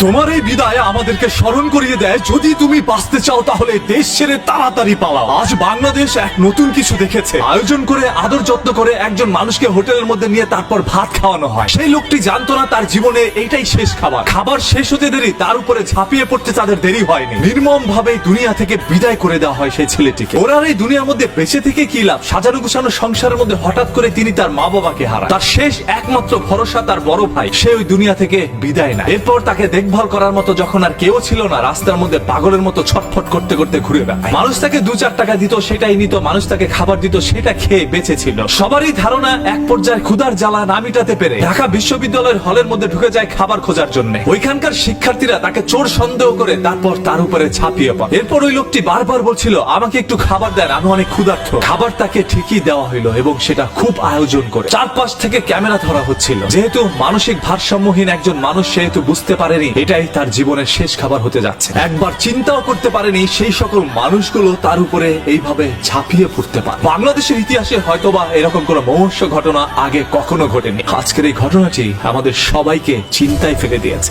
তোমার এই বিদায় আমাদেরকে স্মরণ করিয়ে দেয়, যদি তুমি বাঁচতে চাও তাহলে দেশ ছেড়ে তাড়াতাড়ি পালাও। আজ বাংলাদেশ এক নতুন কিছু দেখেছে। আয়োজন করে আদর যত্ন করে একজন মানুষকে হোটেলের মধ্যে নিয়ে তারপর ভাত খাওয়ানো হয়। সেই লোকটি জানতো না তার জীবনে এইটাই শেষ খাবার। খাবার শেষ হতে দেরি, তার উপরে ঝাঁপিয়ে পড়তে তাদের দেরি হয়নি। নির্মম ভাবে দুনিয়া থেকে বিদায় করে দেওয়া হয় সেই ছেলেটিকে। ওরা এই দুনিয়ার মধ্যে বেঁচে থেকে কি লাভ? সাজানো গুছানো সংসারের মধ্যে হঠাৎ করে তিনি তার মা বাবাকে হারান। তার শেষ একমাত্র ভরসা তার বড় ভাই, সে ওই দুনিয়া থেকে বিদায় নেয়। এরপর তাকে দেখভাল করার মতো যখন আর কেউ ছিল না, রাস্তার মধ্যে পাগলের মতো ছটফট করতে করতে ঘুরে বেড়ায়। মানুষ তাকে 2-4 টাকা দিত, সেটাই নিত। মানুষ তাকে খাবার দিত, সেটা খেয়ে বেঁচে ছিল। সবারই ধারণা এক পর্যায়ে ক্ষুধার জ্বালা না মিটাতে পেরে ঢাকা বিশ্ববিদ্যালয়ের হলের মধ্যে ঢুকে যায় খাবার খোঁজার জন্য। ওইখানকার শিক্ষার্থীরা তাকে চোর সন্দেহ করে তারপর তার উপরে ঝাঁপিয়ে পড়ে। এরপর ওই লোকটি বারবার বলছিল, আমাকে একটু খাবার দেন, আমি অনেক ক্ষুধার্ত। খাবার তাকে ঠিকই দেওয়া হইলো এবং সেটা খুব আয়োজন করে। চারপাশ থেকে ক্যামেরা ধরা হচ্ছিল। যেহেতু মানসিক ভারসাম্যহীন একজন মানুষ, সেহেতু বুঝতে পারেনি এটাই তার জীবনের শেষ খাবার হতে যাচ্ছে। একবার চিন্তাও করতে পারেনি সেই সকল মানুষগুলো তার উপরে এইভাবে ঝাঁপিয়ে পড়তে পারে। বাংলাদেশের ইতিহাসে হয়তোবা এরকম কোন মহর্ষ ঘটনা আগে কখনো ঘটেনি। আজকের এই ঘটনাটি আমাদের সবাইকে চিন্তায় ফেলে দিয়েছে।